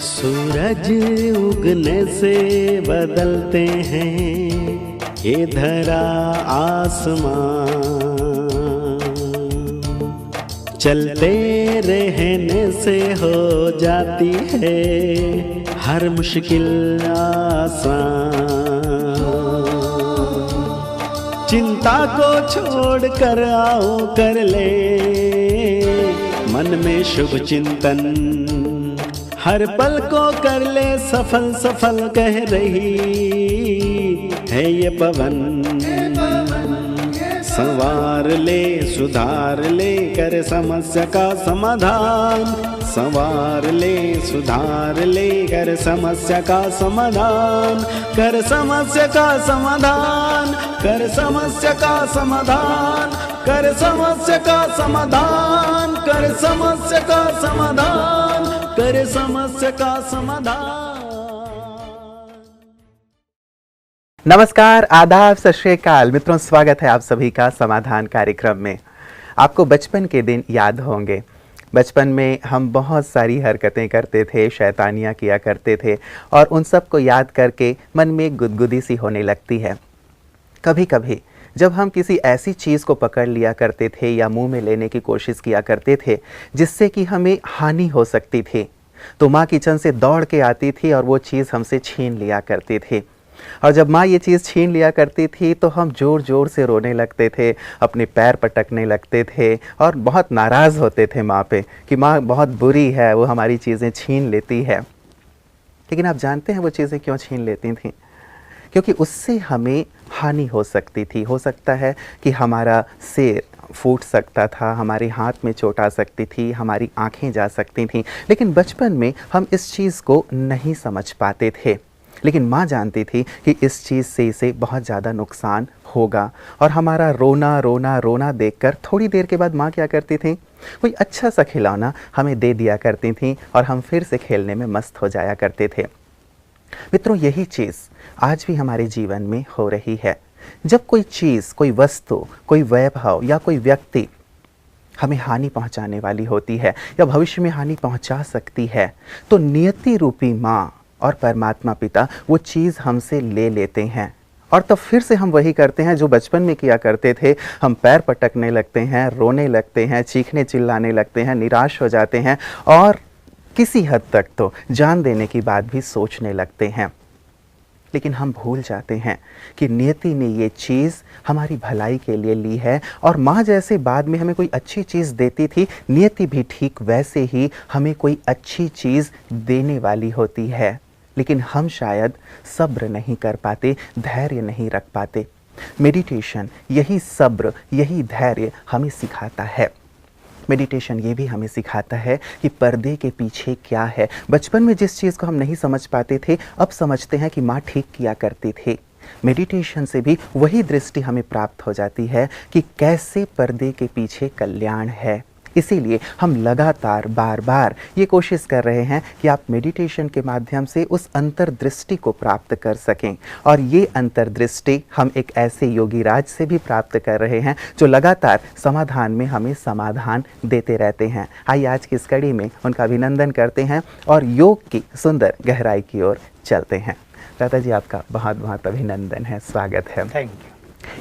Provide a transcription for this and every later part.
सूरज उगने से बदलते हैं ये धरा आसमां, चलते रहने से हो जाती है हर मुश्किल आसान। चिंता को छोड़ कर आओ कर ले मन में शुभ चिंतन, हर पल को कर ले सफल सफल कह रही है ये पवन। संवार ले सुधार ले कर समस्या का समाधान, संवार ले सुधार ले कर समस्या का समाधान, कर समस्या का समाधान, कर समस्या का समाधान, कर समस्या का समाधान, कर समस्या का समाधान, कर समस्या का समाधान। नमस्कार, आदाब, सत श्री अकाल मित्रों, स्वागत है आप सभी का समाधान कार्यक्रम में। आपको बचपन के दिन याद होंगे। बचपन में हम बहुत सारी हरकतें करते थे, शैतानियाँ किया करते थे और उन सब को याद करके मन में एक गुदगुदी सी होने लगती है। कभी कभी जब हम किसी ऐसी चीज़ को पकड़ लिया करते थे या मुंह में लेने की कोशिश किया करते थे जिससे कि हमें हानि हो सकती थी, तो माँ किचन से दौड़ के आती थी और वो चीज़ हमसे छीन लिया करती थी। और जब माँ ये चीज़ छीन लिया करती थी तो हम ज़ोर ज़ोर से रोने लगते थे, अपने पैर पटकने लगते थे और बहुत नाराज़ होते थे माँ पे कि माँ बहुत बुरी है, वो हमारी चीज़ें छीन लेती है। लेकिन आप जानते हैं वो चीज़ें क्यों छीन लेती थीं? क्योंकि उससे हमें हानि हो सकती थी। हो सकता है कि हमारा सिर फूट सकता था, हमारे हाथ में चोट आ सकती थी, हमारी आँखें जा सकती थीं। लेकिन बचपन में हम इस चीज़ को नहीं समझ पाते थे। लेकिन माँ जानती थी कि इस चीज़ से इसे बहुत ज़्यादा नुकसान होगा और हमारा रोना रोना रोना देखकर थोड़ी देर के बाद माँ क्या करती थी, कोई अच्छा सा खिलौना हमें दे दिया करती थी और हम फिर से खेलने में मस्त हो जाया करते थे। मित्रों, यही चीज़ आज भी हमारे जीवन में हो रही है। जब कोई चीज़, कोई वस्तु, कोई वैभव या कोई व्यक्ति हमें हानि पहुंचाने वाली होती है या भविष्य में हानि पहुंचा सकती है, तो नियति रूपी माँ और परमात्मा पिता वो चीज़ हमसे ले लेते हैं और तब फिर से हम वही करते हैं जो बचपन में किया करते थे। हम पैर पटकने लगते हैं, रोने लगते हैं, चीखने चिल्लाने लगते हैं, निराश हो जाते हैं और किसी हद तक तो जान देने की बात भी सोचने लगते हैं। लेकिन हम भूल जाते हैं कि नियति ने ये चीज़ हमारी भलाई के लिए ली है और माँ जैसे बाद में हमें कोई अच्छी चीज़ देती थी, नियति भी ठीक वैसे ही हमें कोई अच्छी चीज़ देने वाली होती है। लेकिन हम शायद सब्र नहीं कर पाते, धैर्य नहीं रख पाते। मेडिटेशन यही सब्र, यही धैर्य हमें सिखाता है। मेडिटेशन ये भी हमें सिखाता है कि पर्दे के पीछे क्या है। बचपन में जिस चीज़ को हम नहीं समझ पाते थे, अब समझते हैं कि माँ ठीक किया करती थी। मेडिटेशन से भी वही दृष्टि हमें प्राप्त हो जाती है कि कैसे पर्दे के पीछे कल्याण है। इसीलिए हम लगातार बार बार ये कोशिश कर रहे हैं कि आप मेडिटेशन के माध्यम से उस अंतर्दृष्टि को प्राप्त कर सकें। और ये अंतर्दृष्टि हम एक ऐसे योगी राज से भी प्राप्त कर रहे हैं जो लगातार समाधान में हमें समाधान देते रहते हैं। आइए आज की इस कड़ी में उनका अभिनंदन करते हैं और योग की सुंदर गहराई की ओर चलते हैं। दादा जी, आपका बहुत बहुत अभिनंदन है, स्वागत है। Thank you.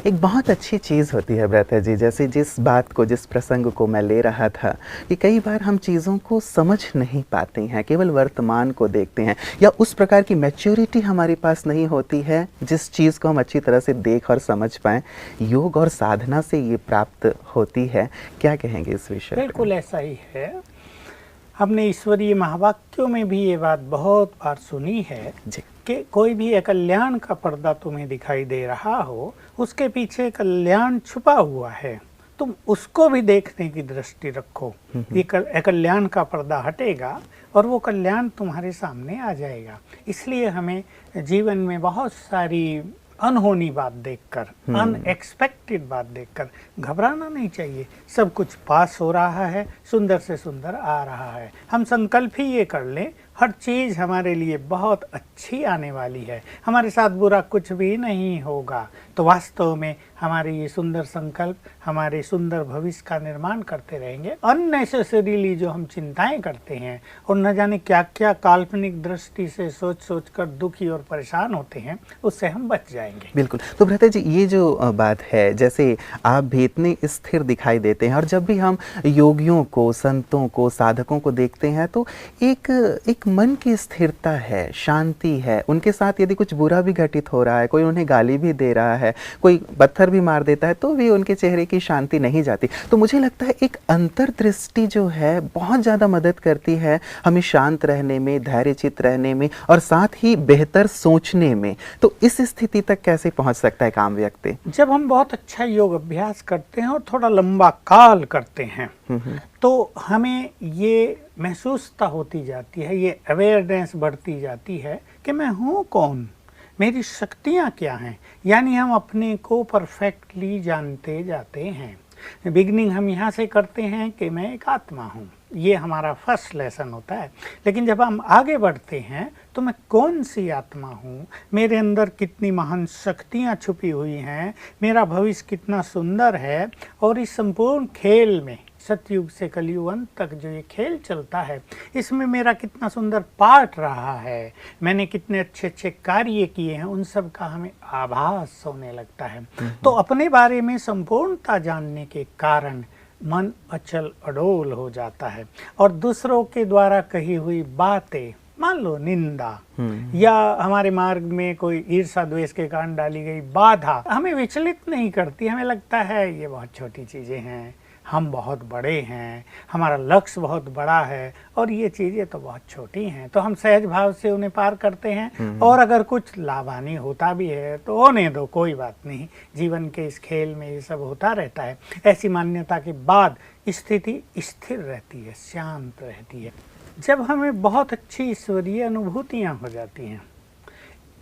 एक बहुत अच्छी चीज़ होती है भ्राता जी, जैसे जिस बात को, जिस प्रसंग को मैं ले रहा था कि कई बार हम चीज़ों को समझ नहीं पाते हैं, केवल वर्तमान को देखते हैं या उस प्रकार की मैच्योरिटी हमारे पास नहीं होती है जिस चीज़ को हम अच्छी तरह से देख और समझ पाएँ। योग और साधना से ये प्राप्त होती है। क्या कहेंगे इस विषय पर? बिल्कुल ऐसा ही है। हमने ईश्वरीय महावाक्यों में भी ये बात बहुत बार सुनी है कि कोई भी एक कल्याण का पर्दा तुम्हें दिखाई दे रहा हो, उसके पीछे कल्याण छुपा हुआ है, तुम उसको भी देखने की दृष्टि रखो। ये कल्याण का पर्दा हटेगा और वो कल्याण तुम्हारे सामने आ जाएगा। इसलिए हमें जीवन में बहुत सारी अनहोनी बात देखकर, अनएक्सपेक्टेड बात देखकर घबराना नहीं चाहिए। सब कुछ पास हो रहा है, सुंदर से सुंदर आ रहा है। हम संकल्प ही ये कर लें, हर चीज़ हमारे लिए बहुत अच्छी आने वाली है, हमारे साथ बुरा कुछ भी नहीं होगा। तो वास्तव में हमारे ये सुंदर संकल्प हमारे सुंदर भविष्य का निर्माण करते रहेंगे। अननेसेसरीली जो हम चिंताएं करते हैं और न जाने क्या क्या काल्पनिक दृष्टि से सोच सोच कर दुखी और परेशान होते हैं, उससे हम बच जाएंगे। बिल्कुल। तो भ्राता जी, ये जो बात है, जैसे आप भी इतने स्थिर दिखाई देते हैं और जब भी हम योगियों को, संतों को, साधकों को देखते हैं तो एक मन की स्थिरता है, शांति है। उनके साथ यदि कुछ बुरा भी घटित हो रहा है, कोई उन्हें गाली भी दे रहा है, कोई पत्थर भी मार देता है, तो भी उनके चेहरे की शांति नहीं जाती। तो मुझे लगता है एक अंतर्दृष्टि जो है बहुत ज़्यादा मदद करती है हमें शांत रहने में, धैर्यचित्त रहने में और साथ ही बेहतर सोचने में। तो इस स्थिति तक कैसे पहुंच सकता है काम व्यक्ति? जब हम बहुत अच्छा योग अभ्यास करते हैं और थोड़ा लंबा काल करते हैं तो हमें ये महसूसता होती जाती है, ये अवेयरनेस बढ़ती जाती है कि मैं हूँ कौन, मेरी शक्तियाँ क्या हैं। यानी हम अपने को परफेक्टली जानते जाते हैं। बिगनिंग हम यहाँ से करते हैं कि मैं एक आत्मा हूँ, ये हमारा फर्स्ट लेसन होता है। लेकिन जब हम आगे बढ़ते हैं तो मैं कौन सी आत्मा हूँ, मेरे अंदर कितनी महान शक्तियाँ छुपी हुई हैं, मेरा भविष्य कितना सुंदर है, और इस संपूर्ण खेल में सतयुग से कलयुग अंत तक जो ये खेल चलता है, इसमें मेरा कितना सुंदर पार्ट रहा है, मैंने कितने अच्छे अच्छे कार्य किए हैं, उन सब का हमें आभास होने लगता है। तो अपने बारे में संपूर्णता जानने के कारण मन अचल अडोल हो जाता है और दूसरों के द्वारा कही हुई बातें, मान लो निंदा या हमारे मार्ग में कोई ईर्षा द्वेष के कारण डाली गई बाधा, हमें विचलित नहीं करती। हमें लगता है ये बहुत छोटी चीज़ें हैं, हम बहुत बड़े हैं, हमारा लक्ष्य बहुत बड़ा है और ये चीज़ें तो बहुत छोटी हैं। तो हम सहज भाव से उन्हें पार करते हैं और अगर कुछ लाभानी होता भी है तो होने दो, कोई बात नहीं, जीवन के इस खेल में ये सब होता रहता है। ऐसी मान्यता के बाद स्थिति स्थिर रहती है, शांत रहती है। जब हमें बहुत अच्छी ईश्वरीय अनुभूतियाँ हो जाती हैं,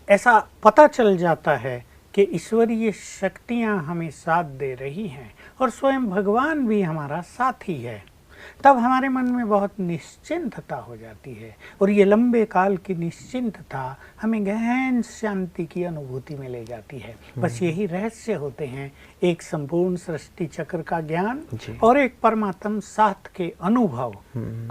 ऐसा पता चल जाता है कि ईश्वरीय शक्तियाँ हमें साथ दे रही हैं और स्वयं भगवान भी हमारा साथी है, तब हमारे मन में बहुत निश्चिंतता हो जाती है और ये लंबे काल की निश्चिंतता हमें गहन शांति की अनुभूति में ले जाती है। बस यही रहस्य होते हैं, एक संपूर्ण सृष्टि चक्र का ज्ञान और एक परमात्म साथ के अनुभव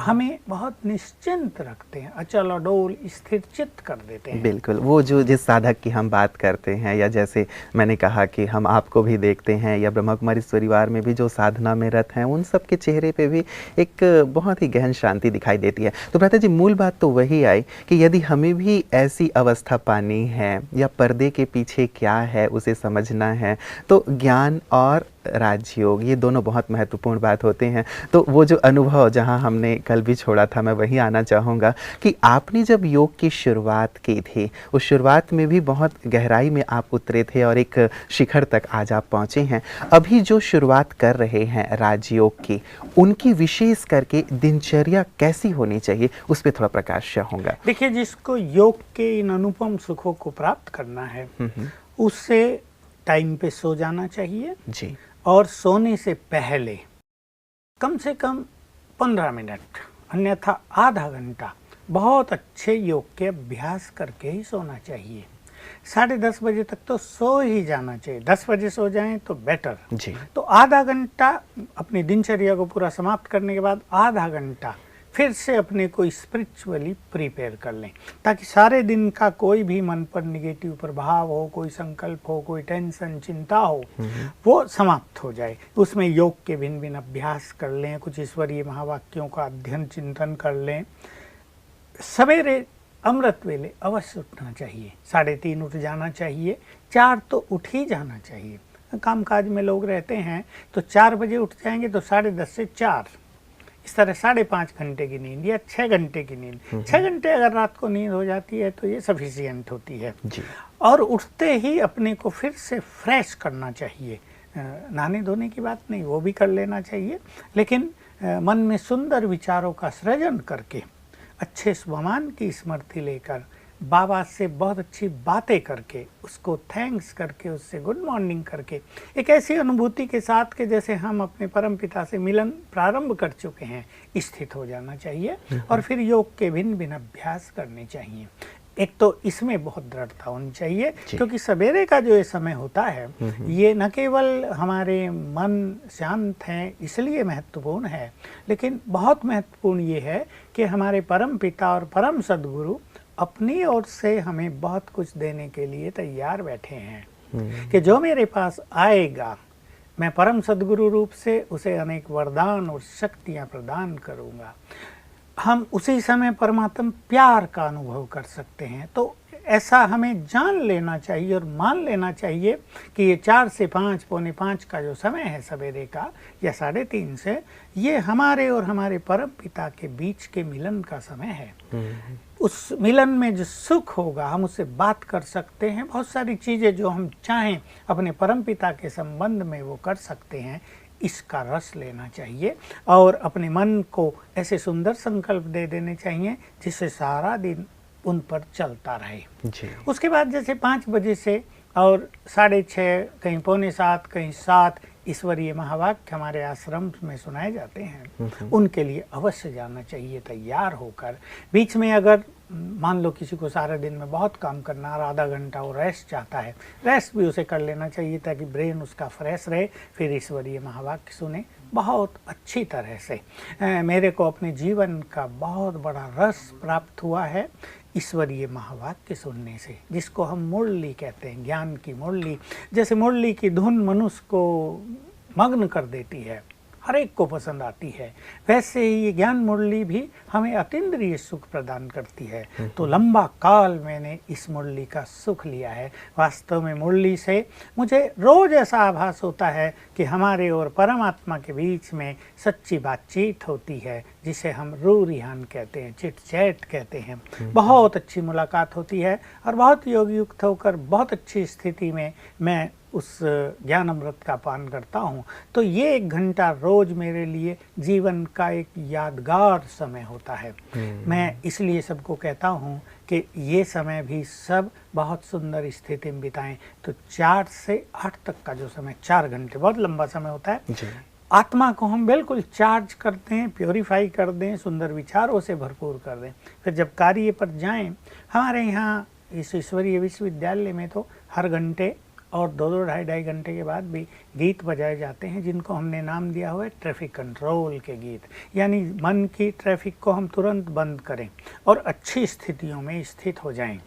हमें बहुत निश्चिंत रखते हैं, अचल अडोल स्थिर चित्त कर देते हैं। बिल्कुल, वो जो जिस साधक की हम बात करते हैं, या जैसे मैंने कहा कि हम आपको भी देखते हैं या ब्रह्मा कुमारी परिवार में भी जो साधना में रत हैं, उन सब के चेहरे पे भी एक बहुत ही गहन शांति दिखाई देती है। तो भ्राता जी, मूल बात तो वही आई कि यदि हमें भी ऐसी अवस्था पानी है या पर्दे के पीछे क्या है उसे समझना है, तो ज्ञान और राजयोग ये दोनों बहुत महत्वपूर्ण बात होते हैं। तो वो जो अनुभव जहाँ हमने कल भी छोड़ा था, मैं वहीं आना चाहूँगा कि आपने जब योग की शुरुआत की थी, उस शुरुआत में भी बहुत गहराई में आप उतरे थे और एक शिखर तक आज आप पहुँचे हैं। अभी जो शुरुआत कर रहे हैं राजयोग की, उनकी विशेष करके दिनचर्या कैसी होनी चाहिए, उस पर थोड़ा प्रकाश चाहूँगा। देखिए, जिसको योग के इन अनुपम सुखों को प्राप्त करना है उससे टाइम पे सो जाना चाहिए जी, और सोने से पहले कम से कम 15 मिनट, अन्यथा आधा घंटा बहुत अच्छे योग के अभ्यास करके ही सोना चाहिए। 10:30 बजे तक तो सो ही जाना चाहिए, 10 बजे सो जाएं तो बेटर जी। तो आधा घंटा अपनी दिनचर्या को पूरा समाप्त करने के बाद आधा घंटा फिर से अपने को स्पिरिचुअली प्रिपेयर कर लें, ताकि सारे दिन का कोई भी मन पर निगेटिव प्रभाव हो, कोई संकल्प हो, कोई टेंशन चिंता हो, वो समाप्त हो जाए। उसमें योग के भिन्न भिन्न अभ्यास कर लें, कुछ ईश्वरीय महावाक्यों का अध्ययन चिंतन कर लें। सवेरे अमृत वेले अवश्य उठना चाहिए, 3:30 उठ जाना चाहिए, 4 तो उठ ही जाना चाहिए। कामकाज में लोग रहते हैं तो 4 बजे उठ जाएंगे तो 10:30 से 4, इस तरह 5.5 घंटे की नींद या 6 घंटे की नींद, 6 घंटे अगर रात को नींद हो जाती है तो ये सफिशिएंट होती है जी। और उठते ही अपने को फिर से फ्रेश करना चाहिए। नहाने धोने की बात नहीं, वो भी कर लेना चाहिए, लेकिन मन में सुंदर विचारों का सृजन करके अच्छे स्वमान की स्मृति लेकर बाबा से बहुत अच्छी बातें करके, उसको थैंक्स करके, उससे गुड मॉर्निंग करके, एक ऐसी अनुभूति के साथ कि जैसे हम अपने परम पिता से मिलन प्रारंभ कर चुके हैं, स्थित हो जाना चाहिए और फिर योग के भिन्न भिन्न अभ्यास करने चाहिए। एक तो इसमें बहुत दृढ़ता होनी चाहिए, क्योंकि सवेरे का जो ये समय होता है ये न केवल हमारे मन शांत हैं इसलिए महत्वपूर्ण है, लेकिन बहुत महत्वपूर्ण ये है कि हमारे परम पिता और परम सद्गुरु अपनी ओर से हमें बहुत कुछ देने के लिए तैयार बैठे हैं कि जो मेरे पास आएगा मैं परम सद्गुरु रूप से उसे अनेक वरदान और शक्तियाँ प्रदान करूँगा। हम उसी समय परमात्मा प्यार का अनुभव कर सकते हैं। तो ऐसा हमें जान लेना चाहिए और मान लेना चाहिए कि ये 4 से 5, पौने 5 का जो समय है सवेरे का या 3:30 से, ये हमारे और हमारे परम पिता के बीच के मिलन का समय है। उस मिलन में जो सुख होगा हम उससे बात कर सकते हैं, बहुत सारी चीज़ें जो हम चाहें अपने परम पिता के संबंध में वो कर सकते हैं। इसका रस लेना चाहिए और अपने मन को ऐसे सुंदर संकल्प दे देने चाहिए जिससे सारा दिन उन पर चलता रहे जी। उसके बाद जैसे 5 बजे से और 6:30, कहीं पौने 7, कहीं 7 ईश्वरीय महावाक्य हमारे आश्रम में सुनाए जाते हैं, उनके लिए अवश्य जाना चाहिए तैयार होकर। बीच में अगर मान लो किसी को सारे दिन में बहुत काम करना और आधा घंटा वो रेस्ट चाहता है, रेस्ट भी उसे कर लेना चाहिए ताकि ब्रेन उसका फ्रेश रहे, फिर ईश्वरीय महावाक्य सुने बहुत अच्छी तरह से। मेरे को अपने जीवन का बहुत बड़ा रस प्राप्त हुआ है ईश्वरीय महावाक्य सुनने से, जिसको हम मुरली कहते हैं, ज्ञान की मुरली। जैसे मुरली की धुन मनुष्य को मग्न कर देती है, हर एक को पसंद आती है, वैसे ही ये ज्ञान मुरली भी हमें अतीन्द्रिय सुख प्रदान करती है। तो लंबा काल मैंने इस मुरली का सुख लिया है। वास्तव में मुरली से मुझे रोज ऐसा आभास होता है कि हमारे और परमात्मा के बीच में सच्ची बातचीत होती है, जिसे हम रू रिहान कहते हैं, चिट चैट कहते हैं। बहुत अच्छी मुलाकात होती है और बहुत योग युक्त होकर बहुत अच्छी स्थिति में मैं उस ज्ञान अमृत का पान करता हूँ। तो ये 1 घंटा रोज मेरे लिए जीवन का एक यादगार समय होता है। मैं इसलिए सबको कहता हूँ कि ये समय भी सब बहुत सुंदर स्थिति में बिताएं। तो 4 से 8 तक का जो समय, 4 घंटे बहुत लंबा समय होता है। आत्मा को हम बिल्कुल चार्ज करते हैं, प्योरीफाई कर दें, सुंदर विचारों से भरपूर कर दें। फिर जब कार्य पर जाएं, हमारे यहाँ इस ईश्वरीय विश्वविद्यालय में तो हर घंटे और 2-2, 2.5 घंटे के बाद भी गीत बजाए जाते हैं, जिनको हमने नाम दिया हुआ है ट्रैफिक कंट्रोल के गीत। यानी मन की ट्रैफिक को हम तुरंत बंद करें और अच्छी स्थितियों में स्थित हो जाएं।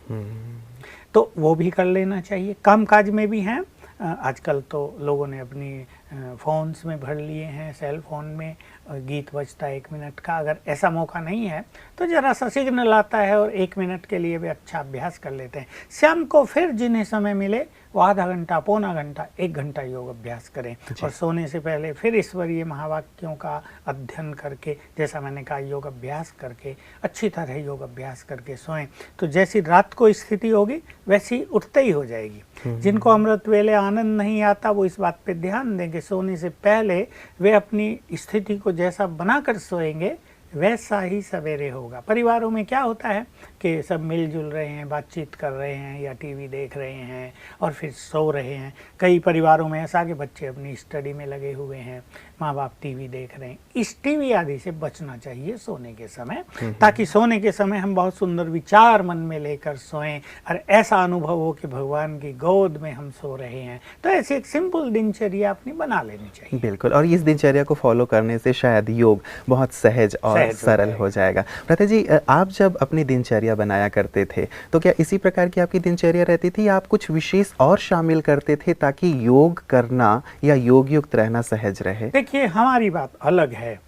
तो वो भी कर लेना चाहिए। कामकाज में भी हैं, आजकल तो लोगों ने अपनी फ़ोन्स में भर लिए हैं, सेल फ़ोन में गीत बजता है 1 मिनट का। अगर ऐसा मौका नहीं है तो ज़रा सा सिग्नल आता है और 1 मिनट के लिए भी अच्छा अभ्यास कर लेते हैं। शाम को फिर जिन्हें समय मिले वो आधा घंटा, पौना घंटा, 1 घंटा योग अभ्यास करें और सोने से पहले फिर ईश्वरीय महावाक्यों का अध्ययन करके, जैसा मैंने कहा, योग अभ्यास करके, अच्छी तरह योग अभ्यास करके सोएं। तो जैसी रात को स्थिति होगी वैसी उठते ही हो जाएगी। जिनको अमृत वेले आनंद नहीं आता वो इस बात पे ध्यान दें कि सोने से पहले वे अपनी स्थिति को जैसा बनाकर सोएंगे वैसा ही सवेरे होगा। परिवारों में क्या होता है कि सब मिलजुल रहे हैं, बातचीत कर रहे हैं या टीवी देख रहे हैं और फिर सो रहे हैं। कई परिवारों में ऐसा कि बच्चे अपनी स्टडी में लगे हुए हैं, माँ बाप टीवी देख रहे हैं। इस टीवी आदि से बचना चाहिए सोने के समय, ताकि सोने के समय हम बहुत सुंदर विचार मन में लेकर सोएं और ऐसा अनुभव हो कि भगवान की गोद में हम सो रहे हैं। तो ऐसी एक सिंपल दिनचर्या अपनी बना लेनी चाहिए। बिल्कुल, और इस दिनचर्या को फॉलो करने से शायद योग बहुत सहज और सरल हो जाएगा। प्रथा जी, आप जब अपनी दिनचर्या बनाया करते थे तो क्या इसी प्रकार की आपकी दिनचर्या रहती थी या आप कुछ विशेष और शामिल करते थे ताकि योग करना या योग युक्त रहना सहज रहे? देखिए, हमारी बात अलग है।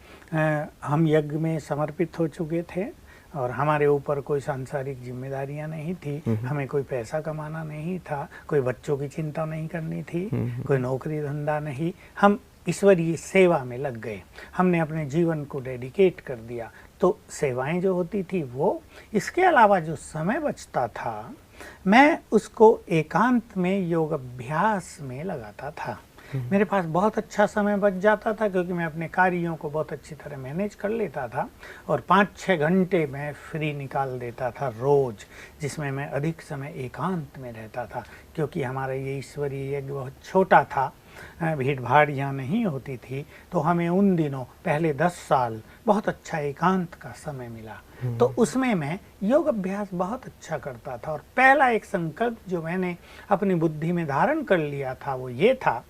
हम यज्ञ में समर्पित हो चुके थे और हमारे ऊपर कोई सांसारिक जिम्मेदारियां नहीं थी। हमें कोई पैसा कमाना नहीं था, कोई बच्चों की चिंता नहीं करनी थी, कोई नौकरी धंधा नहीं। हम ईश्वरीय सेवा में लग गए, हमने अपने जीवन को डेडिकेट कर दिया। तो सेवाएं जो होती थी वो, इसके अलावा जो समय बचता था मैं उसको एकांत में योग अभ्यास में लगाता था। मेरे पास बहुत अच्छा समय बच जाता था, क्योंकि मैं अपने कार्यों को बहुत अच्छी तरह मैनेज कर लेता था और 5-6 घंटे मैं फ्री निकाल देता था रोज़, जिसमें मैं अधिक समय एकांत में रहता था, क्योंकि हमारा ये ईश्वरीय यज्ञ बहुत छोटा था, भीड़ भाड़ यहाँ नहीं होती थी। तो हमें उन दिनों पहले 10 साल बहुत अच्छा एकांत का समय मिला, तो उसमें मैं योग अभ्यास बहुत अच्छा करता था। और पहला एक संकल्प जो मैंने अपनी बुद्धि में धारण कर लिया था वो ये था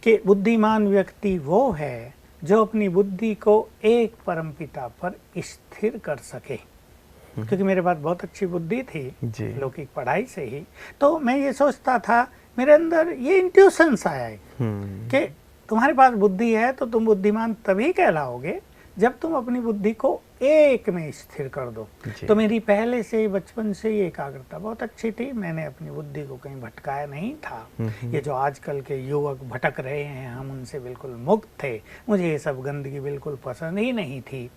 कि बुद्धिमान व्यक्ति वो है जो अपनी बुद्धि को एक परमपिता पर स्थिर कर सके, क्योंकि मेरे पास बहुत अच्छी बुद्धि थी लौकिक पढ़ाई से ही। तो मैं ये सोचता था, मेरे अंदर ये इंट्यूशंस आया कि तुम्हारे पास बुद्धि है तो तुम बुद्धिमान तभी कहलाओगे जब तुम अपनी बुद्धि को एक में स्थिर कर दो। तो मेरी पहले से ही बचपन से ही एकाग्रता बहुत अच्छी थी, मैंने अपनी बुद्धि को कहीं भटकाया नहीं था। ये जो आजकल के युवक भटक रहे हैं, हम उनसे बिल्कुल मुक्त थे, मुझे ये सब गंदगी बिल्कुल पसंद ही नहीं थी।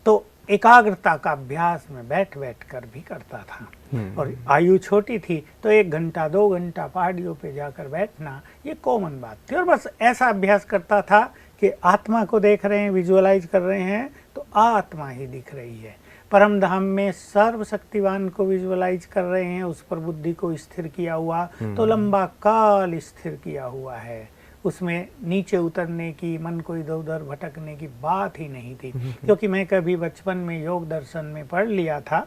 तो एकाग्रता का अभ्यास में बैठ कर भी करता था, और आयु छोटी थी तो 1 घंटा 2 घंटा पहाड़ियों पे जाकर बैठना ये कॉमन बात थी। और बस ऐसा अभ्यास करता था कि आत्मा को देख रहे हैं, विजुअलाइज कर रहे हैं तो आत्मा ही दिख रही है, परम धाम में सर्वशक्तिवान को विजुअलाइज कर रहे हैं, उस पर बुद्धि को स्थिर किया हुआ तो लंबा काल स्थिर किया हुआ है, उसमें नीचे उतरने की, मन को इधर उधर भटकने की बात ही नहीं थी। क्योंकि मैं कभी बचपन में योग दर्शन में पढ़ लिया था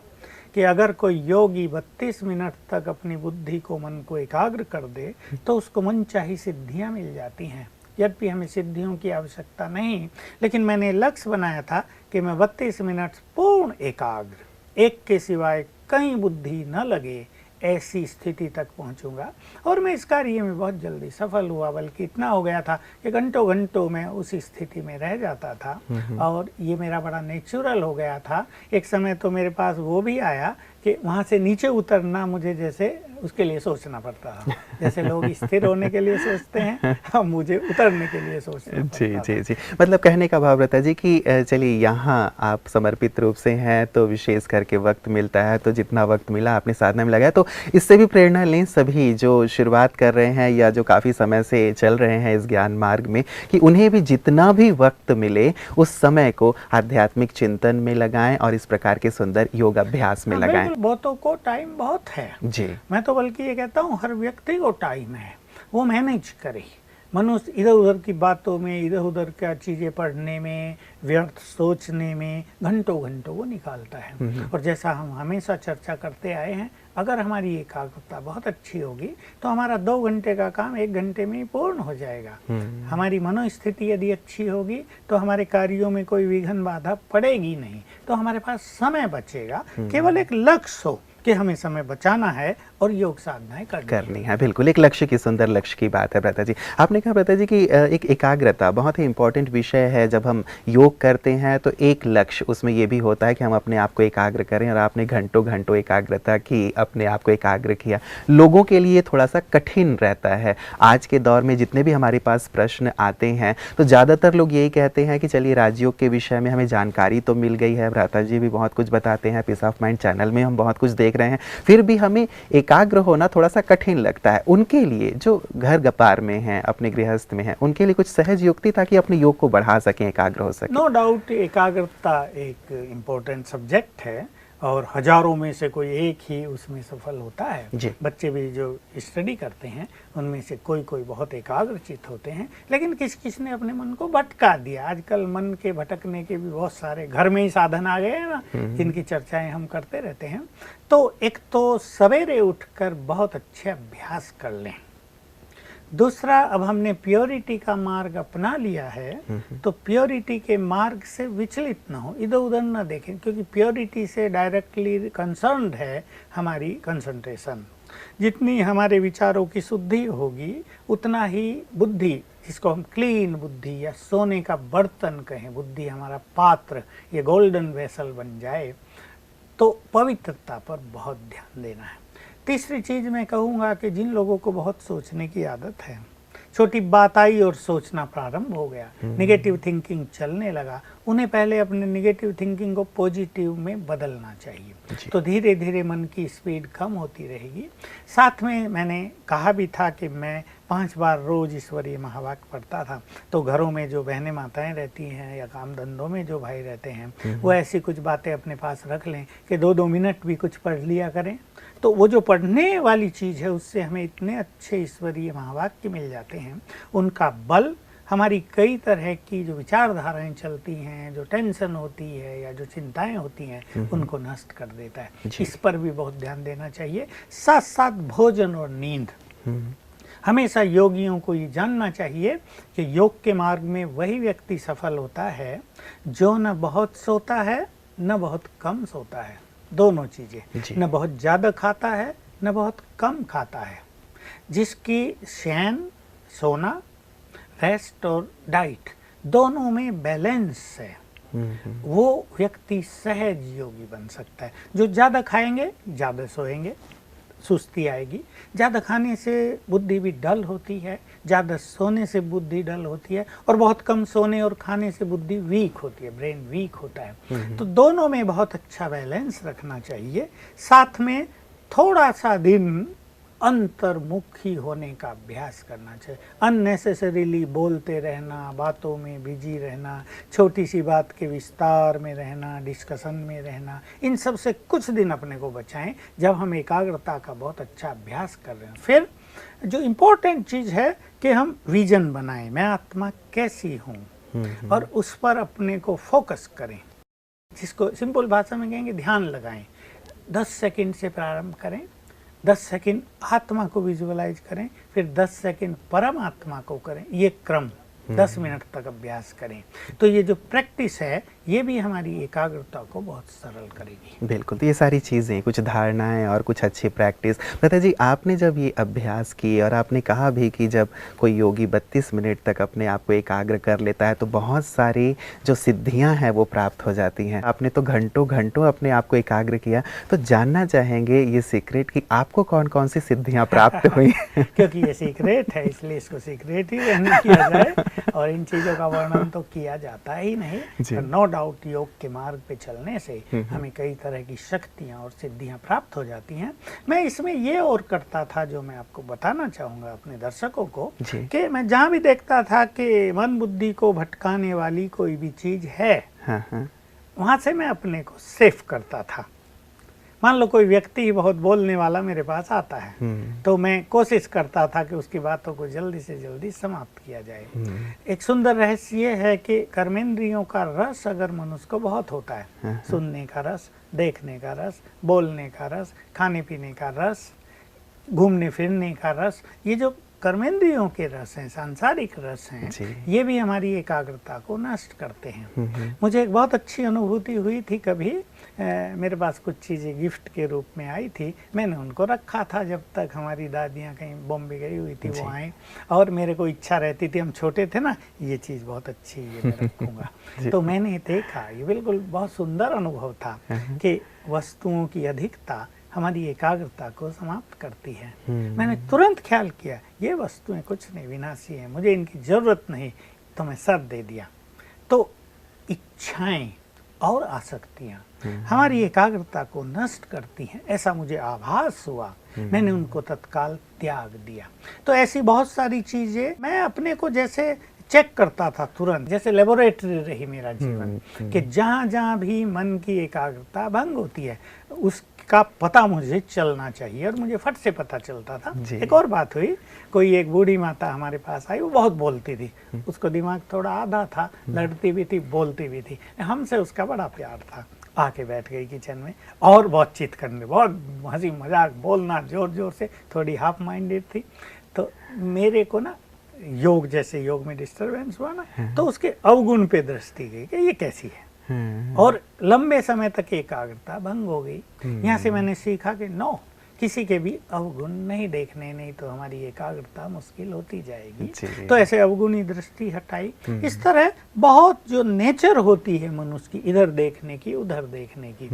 कि अगर कोई योगी 32 मिनट तक अपनी बुद्धि को, मन को एकाग्र कर दे तो उसको मनचाही सिद्धियां मिल जाती हैं। यद्यपि हमें सिद्धियों की आवश्यकता नहीं, लेकिन मैंने लक्ष्य बनाया था कि मैं 32 मिनट पूर्ण एकाग्र, एक के सिवाय कहीं बुद्धि न लगे, ऐसी स्थिति तक पहुंचूंगा। और मैं इस कार्य में बहुत जल्दी सफल हुआ, बल्कि इतना हो गया था कि घंटों घंटों में उस स्थिति में रह जाता था और ये मेरा बड़ा नेचुरल हो गया था। एक समय तो मेरे पास वो भी आया कि वहाँ से नीचे उतरना मुझे जैसे उसके लिए सोचना पड़ता था, जैसे लोग स्थिर होने के लिए सोचते हैं, हम मुझे उतरने के लिए सोचना पड़ता था। जी। मतलब कहने का भाव रहता है जी कि चलिए यहाँ आप समर्पित रूप से हैं तो विशेष करके वक्त मिलता है, तो जितना वक्त मिला आपने साधना में लगाया। तो इससे भी प्रेरणा लें सभी जो शुरुआत कर रहे हैं या जो काफ़ी समय से चल रहे हैं इस ज्ञान मार्ग में, कि उन्हें भी जितना भी वक्त मिले उस समय को आध्यात्मिक चिंतन में लगाएं और इस प्रकार के सुंदर योग अभ्यास में लगाएं। बहुतों को टाइम बहुत है जी, मैं तो बल्कि ये कहता हूँ हर व्यक्ति को टाइम है, वो मैनेज करे। मनुष्य इधर उधर की बातों में, इधर उधर क्या चीज़ें पढ़ने में, व्यर्थ सोचने में घंटों घंटों वो निकालता है। और जैसा हम हमेशा चर्चा करते आए हैं, अगर हमारी एकाग्रता बहुत अच्छी होगी तो हमारा 2 घंटे का काम 1 घंटे में ही पूर्ण हो जाएगा। हमारी मनोस्थिति यदि अच्छी होगी तो हमारे कार्यों में कोई विघ्न बाधा पड़ेगी नहीं, तो हमारे पास समय बचेगा। केवल एक लक्ष्य हो कि हमें समय बचाना है और योग साधनाएं करनी है। बिल्कुल, एक लक्ष्य की, सुंदर लक्ष्य की बात है भ्राता जी। आपने कहा भ्राता जी कि एक एकाग्रता बहुत ही इंपॉर्टेंट विषय है। जब हम योग करते हैं तो एक लक्ष्य उसमें ये भी होता है कि हम अपने आप को एकाग्र करें, और आपने घंटों घंटों एकाग्रता की, अपने आप को एकाग्र किया। लोगों के लिए थोड़ा सा कठिन रहता है। आज के दौर में जितने भी हमारे पास प्रश्न आते हैं तो ज़्यादातर लोग यही कहते हैं कि चलिए राजयोग के विषय में हमें जानकारी तो मिल गई है, भ्राता जी भी बहुत कुछ बताते हैं, पीस ऑफ माइंड चैनल में हम बहुत कुछ देख रहे हैं, फिर भी हमें एकाग्र होना थोड़ा सा कठिन लगता है। उनके लिए जो घर गपार में हैं, अपने गृहस्थ में हैं, उनके लिए कुछ सहज युक्ति ताकि अपने योग को बढ़ा सकें, एकाग्र हो सकें। नो डाउट एकाग्रता एक इम्पोर्टेंट सब्जेक्ट है और हजारों में से कोई एक ही उसमें सफल होता है। बच्चे भी जो स्टडी करते हैं उनमें से कोई कोई बहुत एकाग्रचित होते हैं, लेकिन किस किस ने अपने मन को भटका दिया। आजकल मन के भटकने के भी बहुत सारे घर में ही साधन आ गए हैं ना, जिनकी चर्चाएं हम करते रहते हैं। तो एक तो सवेरे उठकर बहुत अच्छे अभ्यास कर लें। दूसरा, अब हमने प्योरिटी का मार्ग अपना लिया है तो प्योरिटी के मार्ग से विचलित ना हो, इधर उधर ना देखें, क्योंकि प्योरिटी से डायरेक्टली कंसर्न्ड है हमारी कंसंट्रेशन। जितनी हमारे विचारों की शुद्धि होगी उतना ही बुद्धि, जिसको हम क्लीन बुद्धि या सोने का बर्तन कहें, बुद्धि हमारा पात्र, ये गोल्डन वेसल बन जाए, तो पवित्रता पर बहुत ध्यान देना है। तीसरी चीज़ मैं कहूँगा कि जिन लोगों को बहुत सोचने की आदत है, छोटी बात आई और सोचना प्रारंभ हो गया, निगेटिव थिंकिंग चलने लगा, उन्हें पहले अपने निगेटिव थिंकिंग को पॉजिटिव में बदलना चाहिए। तो धीरे धीरे मन की स्पीड कम होती रहेगी। साथ में मैंने कहा भी था कि मैं 5 बार रोज ईश्वरीय महावाक्य पढ़ता था, तो घरों में जो बहनें माताएं रहती हैं या काम धंधों में जो भाई रहते हैं वो ऐसी कुछ बातें अपने पास रख लें कि 2-2 मिनट भी कुछ पढ़ लिया करें। तो वो जो पढ़ने वाली चीज़ है उससे हमें इतने अच्छे ईश्वरीय महावाक्य मिल जाते हैं, उनका बल हमारी कई तरह की जो विचारधाराएं चलती हैं, जो टेंशन होती है या जो चिंताएं होती हैं उनको नष्ट कर देता है। इस पर भी बहुत ध्यान देना चाहिए। साथ साथ भोजन और नींद, हमेशा योगियों को ये जानना चाहिए कि योग के मार्ग में वही व्यक्ति सफल होता है जो न बहुत सोता है न बहुत कम सोता है, दोनों चीज़ें, न बहुत ज़्यादा खाता है न बहुत कम खाता है। जिसकी शयन, सोना, रेस्ट और डाइट दोनों में बैलेंस है, वो व्यक्ति सहज योगी बन सकता है। जो ज़्यादा खाएंगे ज़्यादा सोएंगे, सुस्ती आएगी। ज़्यादा खाने से बुद्धि भी डल होती है, ज़्यादा सोने से बुद्धि डल होती है, और बहुत कम सोने और खाने से बुद्धि वीक होती है, ब्रेन वीक होता है। तो दोनों में बहुत अच्छा बैलेंस रखना चाहिए। साथ में थोड़ा सा दिन अंतर्मुखी होने का अभ्यास करना चाहिए। अननेसेसरीली बोलते रहना, बातों में बिजी रहना, छोटी सी बात के विस्तार में रहना, डिस्कशन में रहना, इन सब से कुछ दिन अपने को बचाएं जब हम एकाग्रता का बहुत अच्छा अभ्यास कर रहे हैं। फिर जो इम्पोर्टेंट चीज़ है कि हम विजन बनाएं, मैं आत्मा कैसी हूँ, और उस पर अपने को फोकस करें, जिसको सिंपल भाषा में कहेंगे ध्यान लगाएं। 10 सेकंड से प्रारंभ करें, 10 सेकंड आत्मा को विजुअलाइज करें, फिर 10 सेकंड परमात्मा को करें। ये क्रम 10 मिनट तक अभ्यास करें। तो ये जो प्रैक्टिस है ये भी हमारी एकाग्रता को बहुत सरल करेगी। बिल्कुल, तो ये सारी चीज़ें, कुछ धारणाएं और कुछ अच्छी प्रैक्टिस। लता जी, आपने जब ये अभ्यास की और आपने कहा भी कि जब कोई योगी 32 मिनट तक अपने आप को एकाग्र कर लेता है तो बहुत सारी जो सिद्धियां हैं वो प्राप्त हो जाती हैं। आपने तो घंटों घंटों अपने आप को एकाग्र किया, तो जानना चाहेंगे ये सीक्रेट कि आपको कौन कौन सी सिद्धियां प्राप्त हुई? क्योंकि ये सीक्रेट है इसलिए इसको सीक्रेट ही रहने किया जाए, और इन चीज़ों का वर्णन तो किया जाता ही नहीं। नो डाउट योग के मार्ग पे चलने से हमें कई तरह की शक्तियाँ और सिद्धियाँ प्राप्त हो जाती हैं। मैं इसमें ये और करता था जो मैं आपको बताना चाहूँगा अपने दर्शकों को, कि मैं जहाँ भी देखता था कि मन बुद्धि को भटकाने वाली कोई भी चीज़ है, वहाँ से मैं अपने को सेफ करता था। मान लो कोई व्यक्ति ही बहुत बोलने वाला मेरे पास आता है, तो मैं कोशिश करता था कि उसकी बातों को जल्दी से जल्दी समाप्त किया जाए। एक सुंदर रहस्य ये है कि कर्मेंद्रियों का रस अगर मनुष्य को बहुत होता है, सुनने का रस, देखने का रस, बोलने का रस, खाने पीने का रस, घूमने फिरने का रस, ये जो कर्मेंद्रियों के रस हैं, सांसारिक रस हैं, ये भी हमारी एकाग्रता को नष्ट करते हैं। मुझे एक बहुत अच्छी अनुभूति हुई थी कभी, मेरे पास कुछ चीज़ें गिफ्ट के रूप में आई थी, मैंने उनको रखा था जब तक हमारी दादियाँ कहीं बॉम्बे गई हुई थी, वो आए, और मेरे को इच्छा रहती थी, हम छोटे थे ना, ये चीज़ बहुत अच्छी है, ये मैं रखूँगा। तो मैंने देखा, ये बिल्कुल बहुत सुंदर अनुभव था कि वस्तुओं की अधिकता हमारी एकाग्रता को समाप्त करती है। मैंने तुरंत ख्याल किया ये वस्तुएं कुछ नहीं, विनाशी हैं, मुझे इनकी ज़रूरत नहीं, तो मैं सब दे दिया। तो इच्छाएं और आसक्तियां हमारी एकाग्रता को नष्ट करती हैं, ऐसा मुझे आभास हुआ। मैंने उनको तत्काल त्याग दिया। तो ऐसी बहुत सारी चीज़ें मैं अपने को जैसे चेक करता था तुरंत, जैसे लेबोरेटरी रही मेरा जीवन, कि जहाँ जहाँ भी मन की एकाग्रता भंग होती है उसका पता मुझे चलना चाहिए, और मुझे फट से पता चलता था। एक और बात हुई, कोई एक बूढ़ी माता हमारे पास आई, वो बहुत बोलती थी, उसको दिमाग थोड़ा आधा था, लड़ती भी थी, बोलती भी थी, हमसे उसका बड़ा प्यार था। आके बैठ गई किचन में और बातचीत करने, बहुत हंसी मजाक, बोलना जोर जोर से, थोड़ी हाफ माइंडेड थी। तो मेरे को ना योग, जैसे योग में डिस्टरबेंस हुआ ना, तो उसके अवगुण पे दृष्टि गई कि ये कैसी है, और लंबे समय तक एकाग्रता भंग हो गई। यहाँ से मैंने सीखा कि नो, किसी के भी अवगुण नहीं देखने, नहीं तो हमारी एकाग्रता मुश्किल होती जाएगी। तो ऐसे अवगुणी दृष्टि हटाई। इस तरह बहुत जो नेचर होती है मनुष्य की, इधर देखने की, उधर देखने की,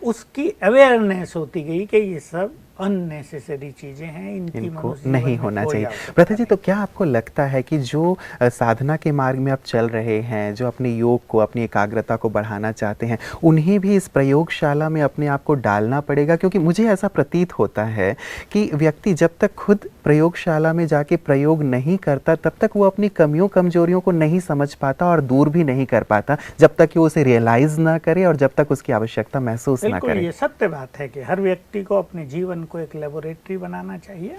उसकी अवेयरनेस होती गई कि ये सब अननेसेसरी चीजें हैं, इनको मनुष्य नहीं जीवन में होना कोई चाहिए। आवश्यकता भ्राता जी, तो नहीं। क्या आपको लगता है कि जो साधना के मार्ग में आप चल रहे हैं, जो अपने योग को, अपनी एकाग्रता को बढ़ाना चाहते हैं, उन्हें भी इस प्रयोगशाला में अपने आप को डालना पड़ेगा? क्योंकि मुझे ऐसा प्रतीत होता है कि व्यक्ति जब तक खुद प्रयोगशाला में जाके प्रयोग नहीं करता, तब तक वो अपनी कमियों कमजोरियों को नहीं समझ पाता और दूर भी नहीं कर पाता, जब तक कि वो उसे रियलाइज ना करे और जब तक उसकी आवश्यकता महसूस ना बिल्कुल, करे। ये सत्य बात है कि हर व्यक्ति को अपने जीवन को एक लेबोरेटरी बनाना चाहिए,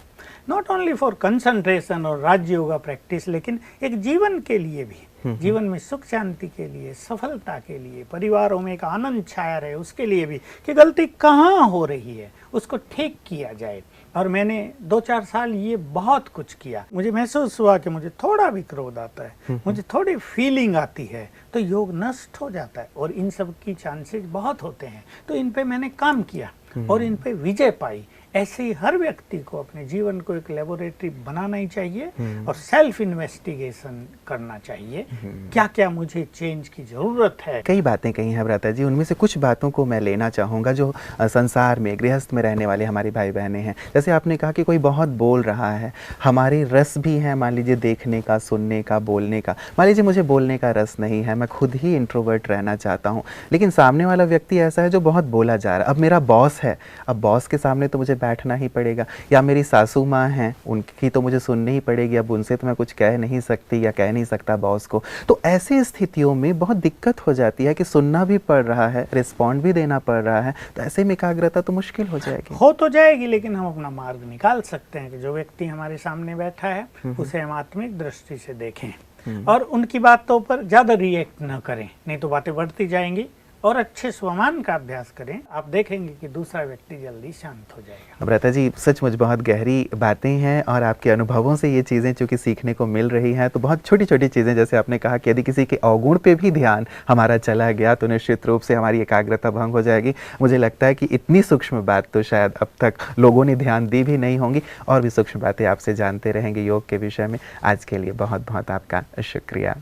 नॉट ओनली फॉर कंसंट्रेशन और राज योगा प्रैक्टिस, लेकिन एक जीवन के लिए भी, जीवन में सुख शांति के लिए, सफलता के लिए, परिवारों में एक आनंद छाया रहे उसके लिए भी, कि गलती कहाँ हो रही है उसको ठीक किया जाए। और मैंने 2-4 साल ये बहुत कुछ किया। मुझे महसूस हुआ कि मुझे थोड़ा भी क्रोध आता है, मुझे थोड़ी फीलिंग आती है, तो योग नष्ट हो जाता है और इन सब की चांसेस बहुत होते हैं। तो इन पे मैंने काम किया और इन पे विजय पाई। ऐसे ही हर व्यक्ति को अपने जीवन को एक लेबोरेटरी बनाना ही चाहिए और सेल्फ इन्वेस्टिगेशन करना चाहिए, क्या क्या मुझे चेंज की जरूरत है। कई बातें कही हैं भ्राता जी, उनमें से कुछ बातों को मैं लेना चाहूँगा जो संसार में, गृहस्थ में रहने वाले हमारे भाई बहनें हैं। जैसे आपने कहा कि कोई बहुत बोल रहा है, हमारे रस भी हैं, मान लीजिए देखने का, सुनने का, बोलने का। मान लीजिए मुझे बोलने का रस नहीं है, मैं खुद ही इंट्रोवर्ट रहना चाहता हूँ, लेकिन सामने वाला व्यक्ति ऐसा है जो बहुत बोला जा रहा है। अब मेरा बॉस है, अब बॉस के सामने तो मुझे बैठना ही पड़ेगा, या मेरी सासू माँ हैं, उनकी तो मुझे सुननी ही पड़ेगी, अब उनसे तो मैं कुछ कह नहीं सकती या कह नहीं सकता बॉस को। तो ऐसी स्थितियों में बहुत दिक्कत हो जाती है कि सुनना भी पड़ रहा है, रिस्पॉन्ड भी देना पड़ रहा है, तो ऐसे में एकाग्रता तो मुश्किल हो जाएगी। हो तो जाएगी, लेकिन हम अपना मार्ग निकाल सकते हैं कि जो व्यक्ति हमारे सामने बैठा है उसे हम आत्मिक दृष्टि से देखें और उनकी बातों पर ज्यादा रिएक्ट न करें, नहीं तो बातें बढ़ती जाएंगी। और अच्छे स्वमान का अभ्यास करें, आप देखेंगे कि दूसरा व्यक्ति जल्दी शांत हो जाएगा। भ्राता जी, सचमुच बहुत गहरी बातें हैं और आपके अनुभवों से ये चीज़ें चूँकि सीखने को मिल रही हैं, तो बहुत छोटी छोटी चीज़ें, जैसे आपने कहा कि यदि किसी के अवगुण पे भी ध्यान हमारा चला गया तो निश्चित रूप से हमारी एकाग्रता भंग हो जाएगी। मुझे लगता है कि इतनी सूक्ष्म बात तो शायद अब तक लोगों ने ध्यान दी भी नहीं होंगी, और भी सूक्ष्म बातें आपसे जानते रहेंगे योग के विषय में। आज के लिए बहुत बहुत आपका शुक्रिया।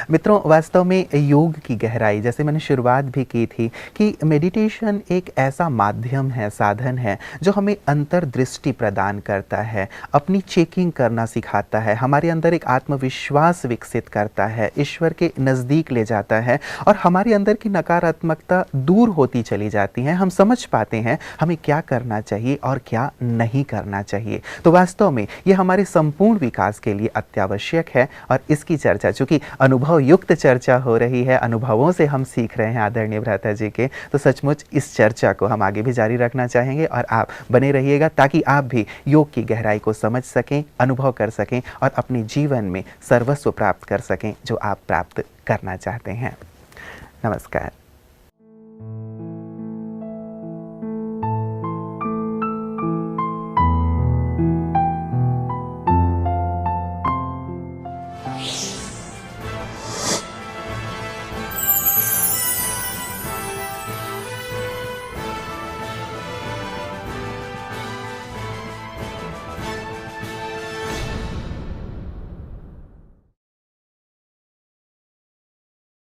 मित्रों, वास्तव में योग की गहराई, जैसे मैंने शुरुआत भी की थी कि मेडिटेशन एक ऐसा माध्यम है, साधन है, जो हमें अंतर्दृष्टि प्रदान करता है, अपनी चेकिंग करना सिखाता है, हमारे अंदर एक आत्मविश्वास विकसित करता है, ईश्वर के नज़दीक ले जाता है और हमारे अंदर की नकारात्मकता दूर होती चली जाती है। हम समझ पाते हैं हमें क्या करना चाहिए और क्या नहीं करना चाहिए। तो वास्तव में ये हमारे संपूर्ण विकास के लिए अत्यावश्यक है और इसकी चर्चा, चूँकि अनुभव युक्त चर्चा हो रही है, अनुभवों से हम सीख रहे हैं आदरणीय भ्राता जी के, तो सचमुच इस चर्चा को हम आगे भी जारी रखना चाहेंगे और आप बने रहिएगा ताकि आप भी योग की गहराई को समझ सकें, अनुभव कर सकें और अपने जीवन में सर्वस्व प्राप्त कर सकें जो आप प्राप्त करना चाहते हैं। नमस्कार।